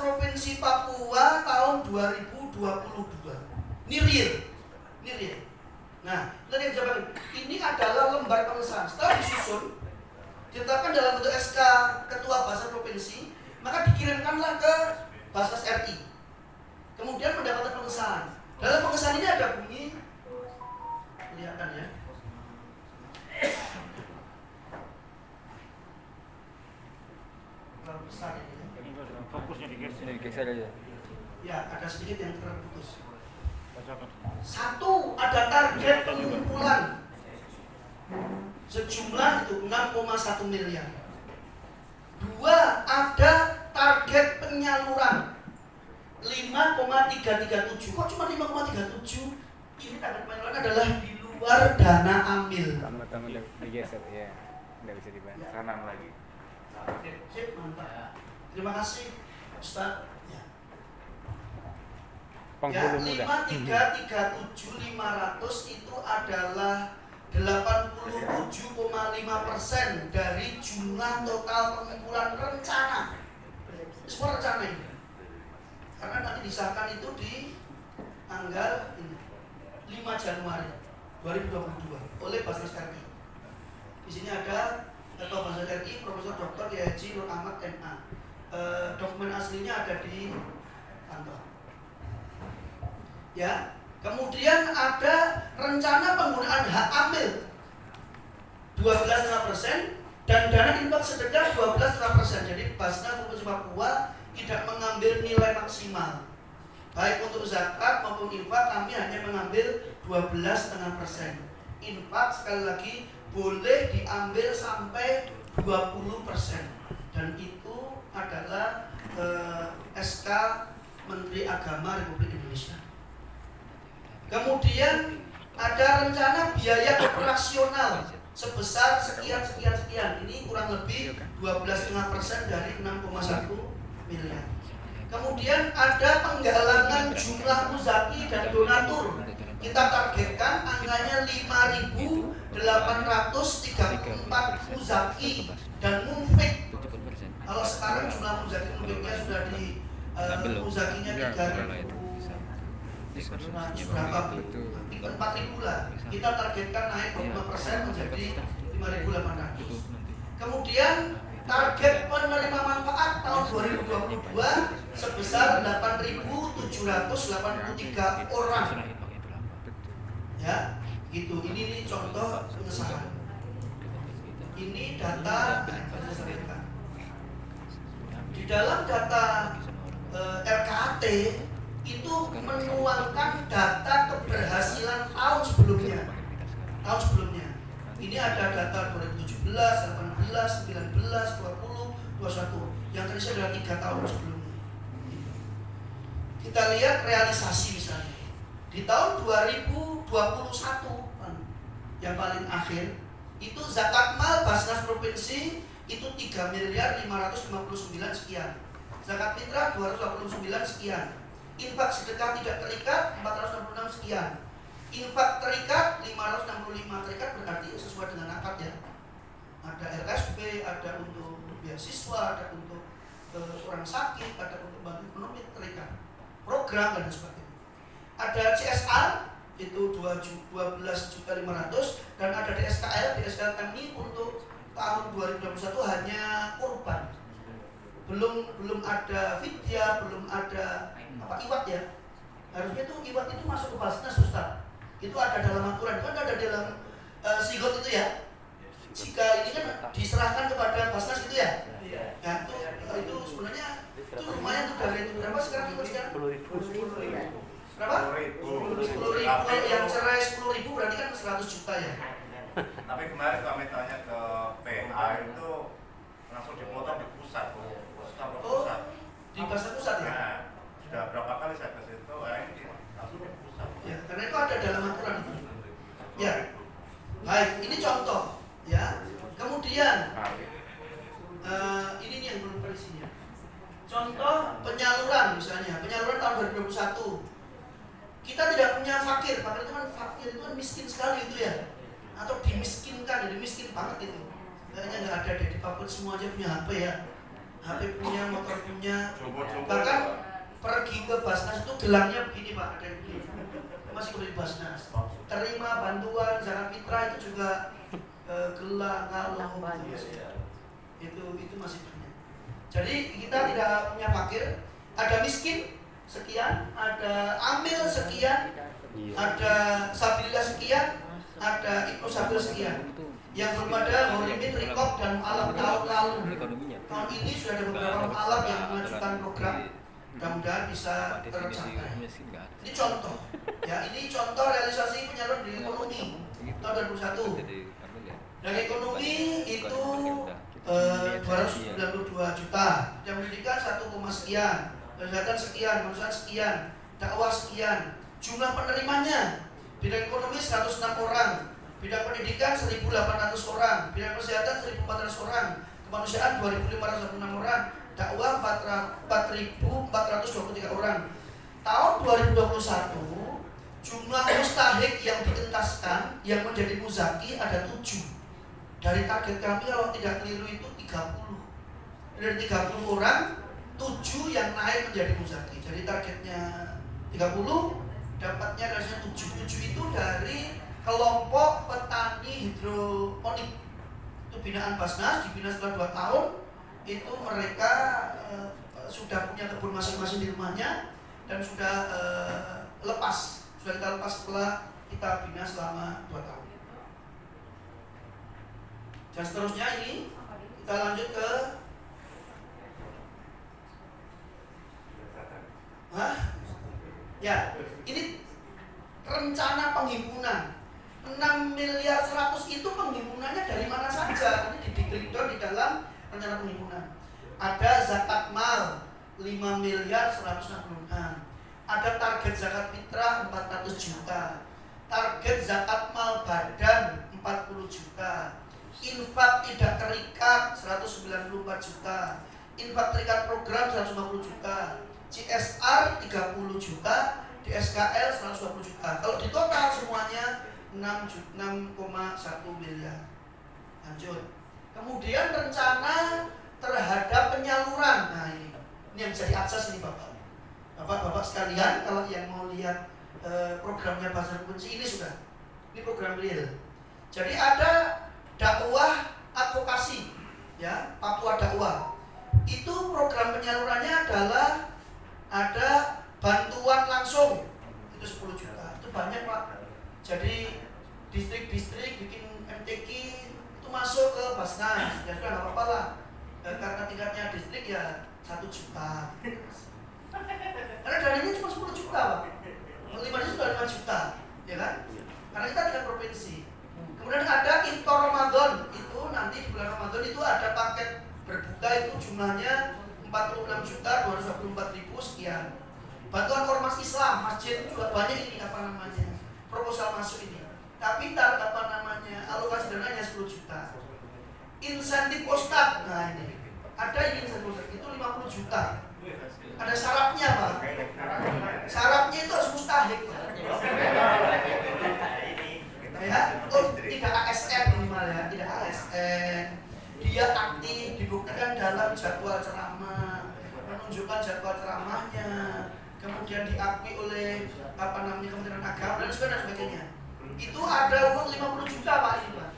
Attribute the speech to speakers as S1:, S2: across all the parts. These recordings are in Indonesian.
S1: Provinsi Papua tahun 2022. Ini real. Nah, tadi yang ini adalah lembar pengesahan. Setelah disusun, ditetapkan dalam bentuk SK Ketua Basnas Provinsi, maka dikirimkanlah ke Basnas RI. Kemudian mendapatkan pengesahan. Dalam pengesahan ini ada bunyi, kelihatan ya. Terlalu besar ini.
S2: Fokusnya
S3: digeser aja.
S1: Ya, ada sedikit yang terputus. Satu, ada target pengumpulan sejumlah itu 6,1 miliar. Dua, ada target penyaluran 5,337. Kok cuma 5,37? Ini target penyaluran adalah di luar dana amil.
S3: Tambah digeser ya. Enggak bisa dibantu. Kanan lagi.
S1: Sip, mantap. Terima kasih, Ustaz. Ya, 5,337,500 itu adalah 87,5% dari jumlah total pengumpulan rencana. Semua rencana ini. Karena nanti disahkan itu di tanggal 5 Januari 2022 oleh Basnas RI. Di sini ada Ketua Basnas RI Profesor Dr. Kiai Haji Nur Ahmad MA. Dokumen aslinya ada di kantor. Ya, kemudian ada rencana penggunaan hak amil 12,5% dan dana infak sedekah 12,5%. Jadi Basnas Provinsi Papua tidak mengambil nilai maksimal. Baik untuk zakat maupun infak kami hanya mengambil 12,5%. Infak sekali lagi boleh diambil sampai 20% dan itu adalah SK Menteri Agama Republik Indonesia. Kemudian ada rencana biaya operasional sebesar sekian. Ini kurang lebih 12,5% dari 6,1 miliar. Kemudian ada penggalangan jumlah muzaki dan donatur. Kita targetkan angkanya 5.834 muzaki dan munfik. Kalau sekarang jumlah muzaki munfiknya sudah di muzakinya 3.000 berapa itu 4.000 lah. Kita targetkan naik 5% menjadi 5.800. Kemudian target penerima manfaat tahun 2022 sebesar 8.783 orang. Ya, gitu. Ini contoh pengesahan. Ini data di dalam data RKAT itu menuangkan data keberhasilan tahun sebelumnya. Ini ada data 2017, 18, 19, 20, 21. Yang terisi adalah 3 tahun sebelumnya. Kita lihat realisasi misalnya. Di tahun 2021 yang paling akhir itu zakat mal Basnas Provinsi itu 3.559 sekian. Zakat fitrah 289 sekian. Infak sedekah tidak terikat 466 sekian. Infak terikat 565. Terikat berarti sesuai dengan akad ya. Ada RSP, ada untuk beasiswa, ada untuk orang sakit, ada untuk bantu ekonomi terikat. Program dan sebagainya. Ada CSR itu 12.500 dan ada DSKL kami untuk tahun 2021 hanya kurban. Belum ada fidyah, belum ada iwat ya. Harusnya itu iwat itu masuk ke Basnas Ustaz. Itu ada dalam aturan, kan ada dalam sigot itu ya. Jika ini kan diserahkan kepada Basnas gitu ya. Nah, itu sebenarnya itu lumayan tuh dari itu berapa sekarang itu sekarang? 10.000. Berapa? 10.000. Yang cerai 10.000 berarti kan 100 juta ya.
S4: Tapi kemarin kami tanya ke PA itu langsung dipotong di pusat.
S1: Di Basnas Pusat ya?
S4: Nah, sudah berapa kali saya ke situ, ini langsung di pusat.
S1: Ya, karena itu ada dalam aturan itu. Ya. Baik, ini contoh ya. Kemudian ini nih yang belum berisinya. Contoh penyaluran misalnya, penyaluran tahun 2021. Kita tidak punya fakir itu kan miskin sekali itu ya. Atau dimiskinkan, jadi miskin banget itu. Kayaknya nggak ada di Papua semua aja punya HP ya. HP punya, motor punya,
S4: Cukup-cukup.
S1: bahkan pergi ke Basnas itu gelangnya begini Pak, ada yang begini. Masih kuliah di Basnas. Terima bantuan zakat fitrah itu juga gelang, kalung itu masih banyak. Jadi kita tidak punya fakir, ada miskin sekian, ada amil sekian, ada sabilillah sekian, ada ibnu sabil sekian. Yang belum ada Holimin, Rikob, dan Alam tahun lalu. Tahun ini sudah ada beberapa alam yang mengajukan program. Mudah-mudahan bisa tercapai. Ini contoh, ya ini contoh realisasi penyalur di ekonomi tahun 2001. Dan ekonomi itu 292 juta, yang pendidikan 1, sekian, kesehatan sekian, kemanusiaan sekian, dakwah sekian. Jumlah penerimanya bidang ekonomi 106 orang, bidang pendidikan 1.800 orang, bidang kesehatan 1.400 orang, kemanusiaan 2.506 orang, dakwah 4.423 orang. Tahun 2021 jumlah mustahik yang dientaskan yang menjadi muzaki ada 7. Dari target kami kalau tidak keliru itu 30. Dari 30 orang 7 yang naik menjadi muzaki. Jadi targetnya 30, dapatnya rasanya 7 itu dari kelompok petani hidroponik. Itu binaan Basnas, dibina setelah 2 tahun. Itu mereka sudah punya kebun masing-masing di rumahnya dan sudah lepas. Sudah kita lepas setelah kita bina selama 2 tahun. Dan seterusnya ini kita lanjut ke ya, ini rencana penghimpunan 6 miliar 100 itu penghimpunannya dari mana saja? Ini di-breakdown di dalam rencana penghimpunan. Ada zakat mal 5 miliar 166. Ada target zakat fitrah 400 juta. Target zakat mal badan 40 juta. Infak tidak terikat 194 juta. Infak terikat program 150 juta. CSR 30 juta, DSKL 120 juta. Kalau di total semuanya 6,1 miliar. Lanjut. Kemudian rencana terhadap penyaluran. Nah ini yang bisa diakses ini Bapak-bapak sekalian, kalau yang mau lihat programnya Bazar Kunci ini sudah. Ini program real. Jadi ada dakwah advokasi, ya, Papua dakwah. Itu program penyalurannya adalah ada bantuan langsung itu 10 juta. Itu banyak Pak. Jadi distrik-distrik bikin MTQ itu masuk ke Basnas. Ya sudah nggak apa-apa lah. Karena tingkatnya distrik ya 1 juta. Karena dananya cuma 10 juta Pak. 5 sudah 5 juta, ya kan? Karena kita tingkat provinsi. Kemudian ada iftar Ramadan, itu nanti di bulan Ramadan itu ada paket berbuka itu jumlahnya 46.224.000 sekian. Bantuan ormas Islam, masjid juga banyak ini proposal masuk ini. Tapi alokasi dananya 10 juta. Insentif Ustadz, nah ini ada ini insentif Ustadz itu 50 juta. Ada syaratnya Pak. Syaratnya itu harus mustahik Pak. Ya, tidak ASN minimal ya, tidak ASN. Dia aktif, dibuktikan dalam jadwal ceramah, menunjukkan jadwal ceramahnya, kemudian diakui oleh Kementerian Agama dan sebagainya. Itu ada uang 50 juta Pak ini Pak.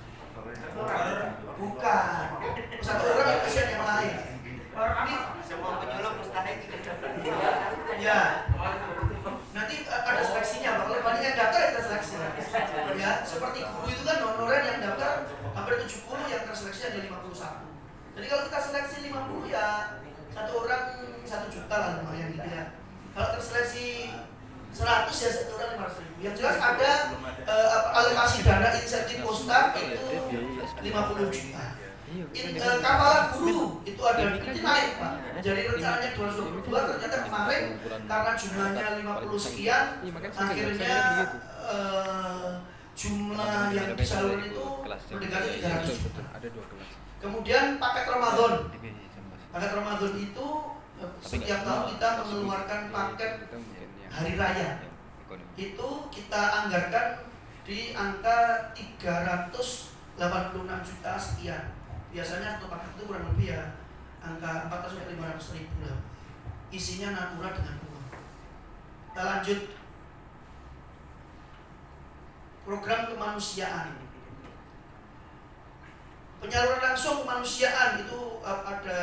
S1: Bukan. Satu orang yang kasihan yang lain. Ini
S2: semua penyuluh mustahik.
S1: ya. Nanti ada seleksinya Pak. Kalau banyak yang daftar kita seleksi. Ya, seperti guru itu kan honorer yang daftar hampir 70, yang terseleksi hanya 51. Jadi kalau kita seleksi 50 ya satu orang 1 juta lah lumayan gitu ya. Kalau terseleksi 100 ya satu orang 500.000. Yang jelas ada alokasi dana insentif Ustadz itu 50 juta. Kafalah guru itu ada itu naik Pak. Jadi rencananya 222, ternyata kemarin karena jumlahnya 50 sekian, akhirnya jumlah yang disalurkan itu mendekati 300 juta. Kemudian paket Ramadan. Paket Ramadan itu setiap tahun kita mengeluarkan paket hari raya. Itu kita anggarkan di angka 386 juta sekian. Biasanya satu paket itu kurang lebih ya angka 400-500 ribu lah. Isinya natura dengan rumah. Kita lanjut. Program kemanusiaan. Penyaluran langsung kemanusiaan itu ada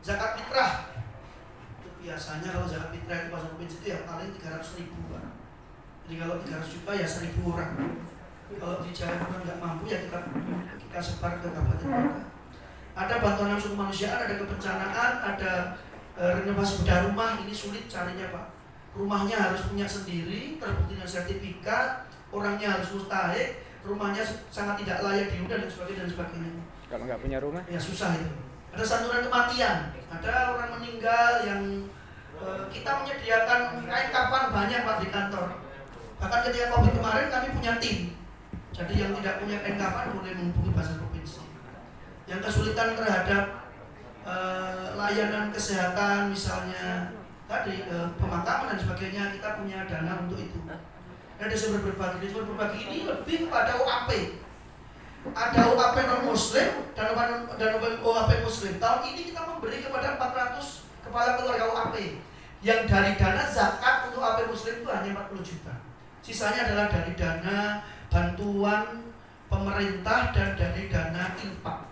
S1: zakat fitrah. Itu biasanya kalau zakat fitrah itu pasar provinsi itu ya paling 300 ribu Pak. Jadi kalau 300 juta ya 1000 orang. Kalau di Jawa Timur nggak mampu ya kita sebar ke kabupaten kota. Ada bantuan langsung kemanusiaan, ada kebencanaan, ada renovasi bedah rumah. Ini sulit carinya Pak. Rumahnya harus punya sendiri, terbukti dengan sertifikat, orangnya harus mustahik, rumahnya sangat tidak layak dihuni dan sebagainya.
S3: Kalau nggak punya rumah?
S1: Ya susah itu. Ada santunan kematian, ada orang meninggal yang kita menyediakan kain kafan banyak Pak di kantor. Bahkan ketika Covid kemarin kami punya tim. Jadi yang tidak punya kain kafan boleh menghubungi Basnas Provinsi. Yang kesulitan terhadap layanan kesehatan misalnya tadi pemakaman dan sebagainya, kita punya dana untuk itu. Ada sumber berbagi. Sumber berbagi ini lebih kepada OAP. Ada OAP non Muslim dan OAP Muslim. Tahun ini kita memberi kepada 400 kepala keluarga OAP. Yang dari dana zakat untuk OAP Muslim itu hanya 40 juta. Sisanya adalah dari dana bantuan pemerintah dan dari dana infak.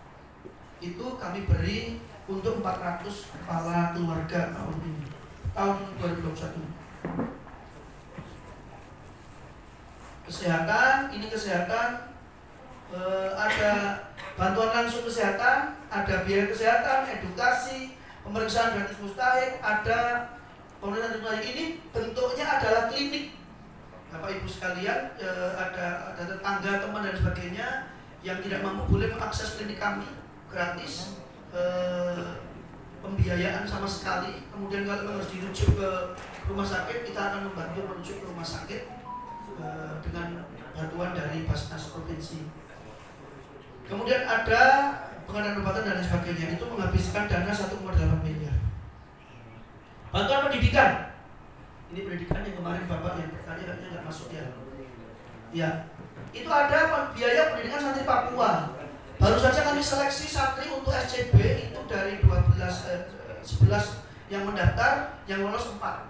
S1: Itu kami beri untuk 400 kepala keluarga tahun ini. Tahun 2021. Kesehatan, ini kesehatan, ada bantuan langsung kesehatan, ada biaya kesehatan, edukasi, pemeriksaan gratis mustahik, ada pemeriksaan mustahik. Ini bentuknya adalah klinik. Bapak Ibu sekalian, ada tetangga, teman dan sebagainya yang tidak mampu boleh mengakses klinik kami gratis. Pembiayaan sama sekali. Kemudian kalau harus dirujuk ke rumah sakit, kita akan membantu merujuk ke rumah sakit dengan bantuan dari Basnas Provinsi. Kemudian ada pengadaan obatan dan sebagainya, itu menghabiskan dana 1,8 miliar. Bantuan pendidikan, ini pendidikan yang kemarin Bapak yang bertanya katanya nggak masuk ya. Ya, itu ada biaya pendidikan santri Papua. Baru saja kami seleksi santri untuk SCB itu dari 11 yang mendaftar, yang lolos 4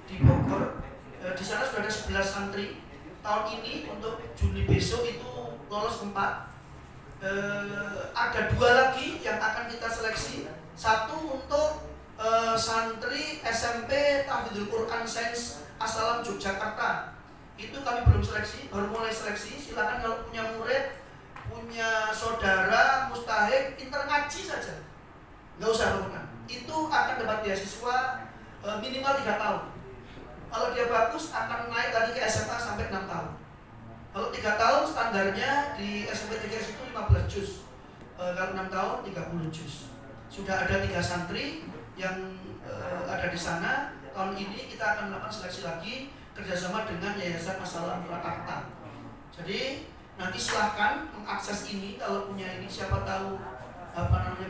S1: di Bogor. Di sana sudah ada 11 santri. Tahun ini untuk Juni besok itu lolos 4. Ada 2 lagi yang akan kita seleksi. Satu untuk santri SMP Tahfidzul Quran Sains Asalam Yogyakarta. Itu kami belum seleksi, baru mulai seleksi. Silakan kalau punya murid, punya saudara mustahik, pinter ngaji saja, nggak usah bangunan. Itu akan dapat beasiswa minimal 3 tahun. Kalau dia bagus akan naik lagi ke SMA sampai 6 tahun. Kalau 3 tahun standarnya di SMP 3 itu 15 juz. Kalau 6 tahun 30 juz. Sudah ada 3 santri yang ada di sana. Tahun ini kita akan melakukan seleksi lagi kerjasama dengan Yayasan Masalah Purwakarta. Jadi nanti silahkan mengakses ini kalau punya ini, siapa tahu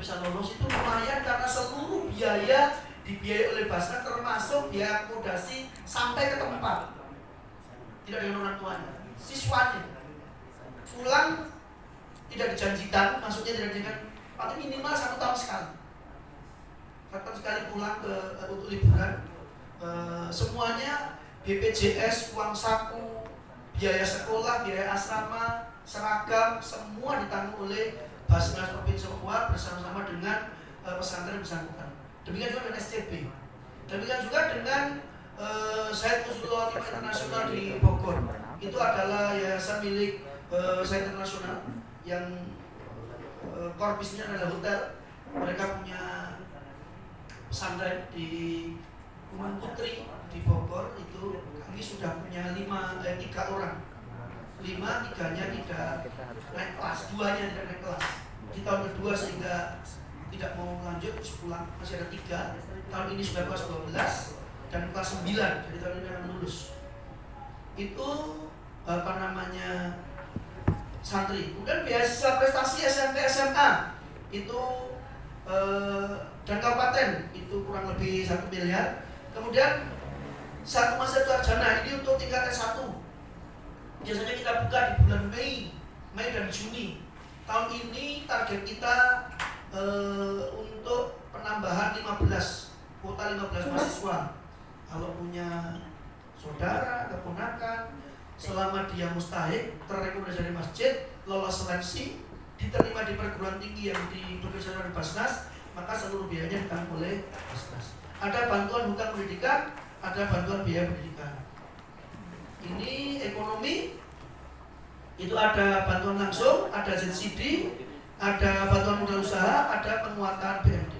S1: bisa lolos. Itu lumayan karena seluruh biaya dibiayai oleh Basnas termasuk biaya akomodasi sampai ke tempat. Tidak dengan orang tuanya, siswanya pulang tidak dijanjikan, maksudnya tidak dijanjikan, paling minimal 1 tahun sekali. 1 tahun sekali pulang untuk liburan. Semuanya BPJS, uang saku, biaya sekolah, biaya asrama, seragam, semua ditanggung oleh Basnas Provinsi Papua bersama-sama dengan pesantren bersangkutan. Demikian juga dengan SCB. Demikian juga dengan Said Qutbul Ulama Internasional di Bogor. Itu adalah yayasan milik Said Internasional yang core bisnisnya adalah hotel. Mereka punya pesantren di Gunung Putri di Bogor. Itu kami sudah punya 3 orang. 5, 3-nya tidak naik kelas, 2-nya tidak naik kelas. Di tahun kedua sehingga tidak mau lanjut pulang, masih ada 3. Tahun ini sudah kelas 12 dan kelas 9, jadi tahun ini akan lulus. Itu santri. Kemudian beasiswa prestasi SMP SMA itu dan kabupaten itu kurang lebih 1 miliar. Kemudian satu masa sarjana ini untuk tingkat S1. Biasanya kita buka di bulan Mei dan Juni. Tahun ini target kita untuk penambahan 15 mahasiswa. Kalau punya saudara, keponakan, selama dia mustahik, terrekomendasi dari masjid, lolos seleksi, diterima di perguruan tinggi yang bekerja dengan Basnas, maka seluruh biayanya ditanggung oleh Basnas. Ada bantuan hutang pendidikan, ada bantuan biaya pendidikan. Ini ekonomi, itu ada bantuan langsung, ada ZCD, ada bantuan modal usaha, ada penguatan BMD.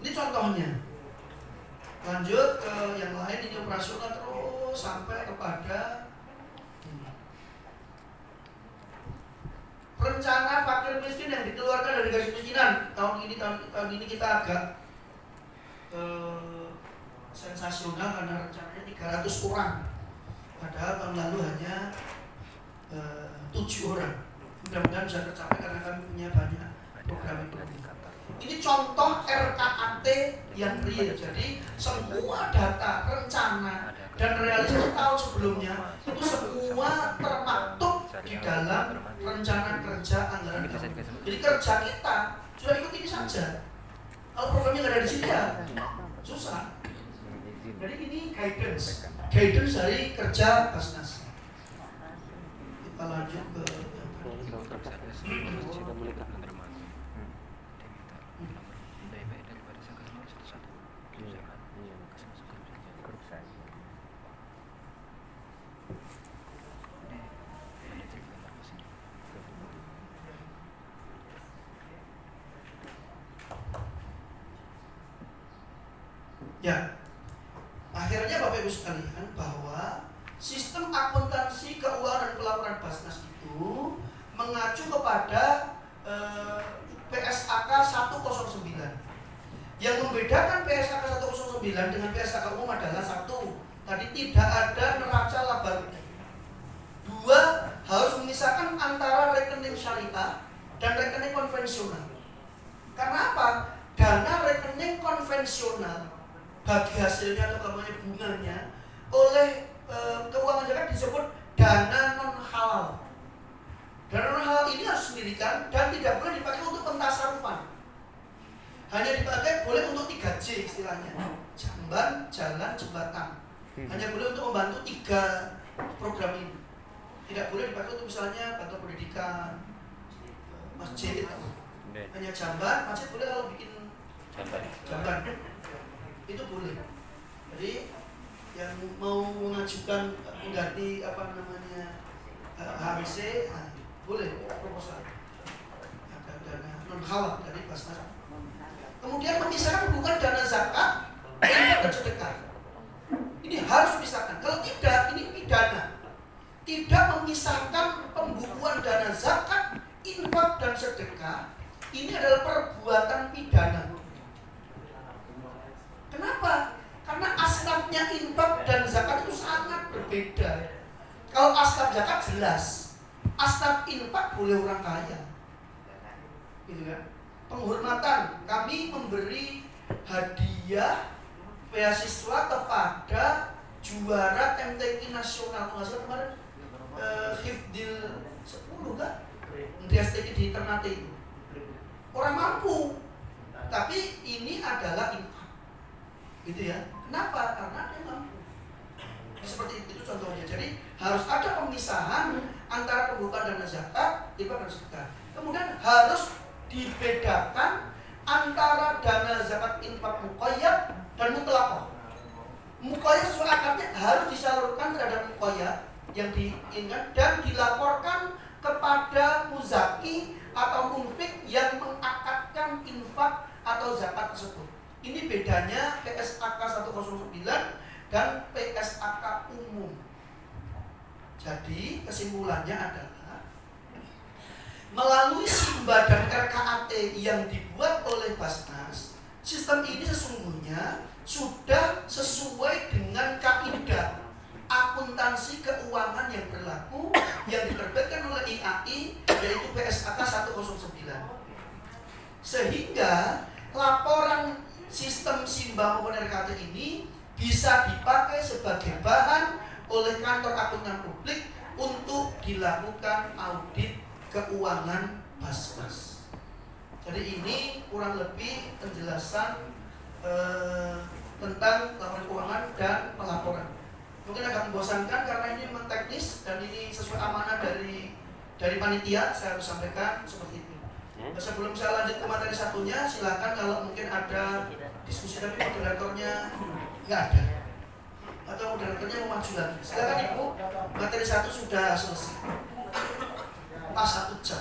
S1: Ini contohnya. Lanjut ke yang lain, ini operasional terus sampai kepada ini. Rencana fakir miskin yang dikeluarkan dari garis kemiskinan tahun ini kita agak sensasional karena rencananya 300 orang. Padahal tahun lalu hanya 7 orang. Mudah-mudahan bisa tercapai karena kami punya banyak program itu. Ini contoh RKAT yang real. Jadi semua data, rencana, dan realisasi tahun sebelumnya itu semua termaktub di dalam rencana kerja anggaran tahun. Jadi kerja kita sudah ikut ini saja. Kalau programnya nggak ada di sini ya susah. Jadi ini guidance dari kerja Basnas. Kita lanjut ke ya, akhirnya Bapak Ibu sekalian bahwa sistem akuntansi keuangan dan pelaporan Basnas itu mengacu kepada PSAK 109. Yang membedakan PSAK 109 dengan PSAK umum adalah satu, tadi tidak ada neraca laba rugi. Dua, harus memisahkan antara rekening syariah dan rekening konvensional. Karena apa? Dana rekening konvensional bagi hasilnya atau namanya bunganya oleh keuangan zakat disebut dana non halal. Dana non halal ini harus didirikan dan tidak boleh dipakai untuk pentasarufan. Hanya dipakai boleh untuk 3J istilahnya, jamban, jalan, jembatan. Hanya boleh untuk membantu 3 program ini. Tidak boleh dipakai untuk misalnya bantuan pendidikan, masjid. Hanya jamban, masjid boleh kalau bikin jamban. Itu boleh. Jadi yang mau mengajukan mengganti HBC boleh proposal. Ada dana non halal dari Basnas. Kemudian memisahkan bukan dana zakat dan sedekah. Ini harus dipisahkan. Kalau tidak, ini pidana. Tidak memisahkan pembukuan dana zakat, infak dan sedekah, ini adalah perbuatan pidana. Kenapa? Karena asnafnya infak dan zakat itu sangat berbeda. Kalau asnaf zakat jelas, asnaf infak boleh orang kaya, gitu kan? Penghormatan, kami memberi hadiah beasiswa kepada juara MTQ nasional kemarin Hifdil 10 kan? Di STQ di Ternate itu orang mampu, tapi ini adalah infak, gitu ya. Kenapa? Karena dia mampu. Seperti itu contohnya. Jadi harus ada pemisahan antara pembukaan dana zakat, infak dan sedekah. Kemudian harus dibedakan antara dana zakat infak muqayyad dan mutlaqah. Muqayyad sesuai akadnya harus disalurkan terhadap muqayyad yang diinginkan dan dilaporkan kepada muzaki atau munfik yang mengakadkan infak atau zakat tersebut. Ini bedanya PSAK 109 dan PSAK umum. Jadi kesimpulannya adalah melalui SIMBA dan RKAT yang dibuat oleh Basnas, sistem ini sesungguhnya sudah sesuai dengan kaidah akuntansi keuangan yang berlaku yang diterbitkan oleh IAI, yaitu PSAK 109. Sehingga laporan sistem SIMBA maupun RKAT ini bisa dipakai sebagai bahan oleh kantor akuntan publik untuk dilakukan audit keuangan Basnas. Jadi ini kurang lebih penjelasan tentang laporan keuangan dan pelaporan. Mungkin agak membosankan karena ini memang teknis dan ini sesuai amanah dari panitia. Saya harus sampaikan seperti itu. Nah, sebelum saya lanjut ke materi satunya, silakan kalau mungkin ada diskusi, tapi moderatornya nggak ada atau moderatornya mau maju lagi. Silakan Ibu, materi satu sudah selesai pas 1 jam.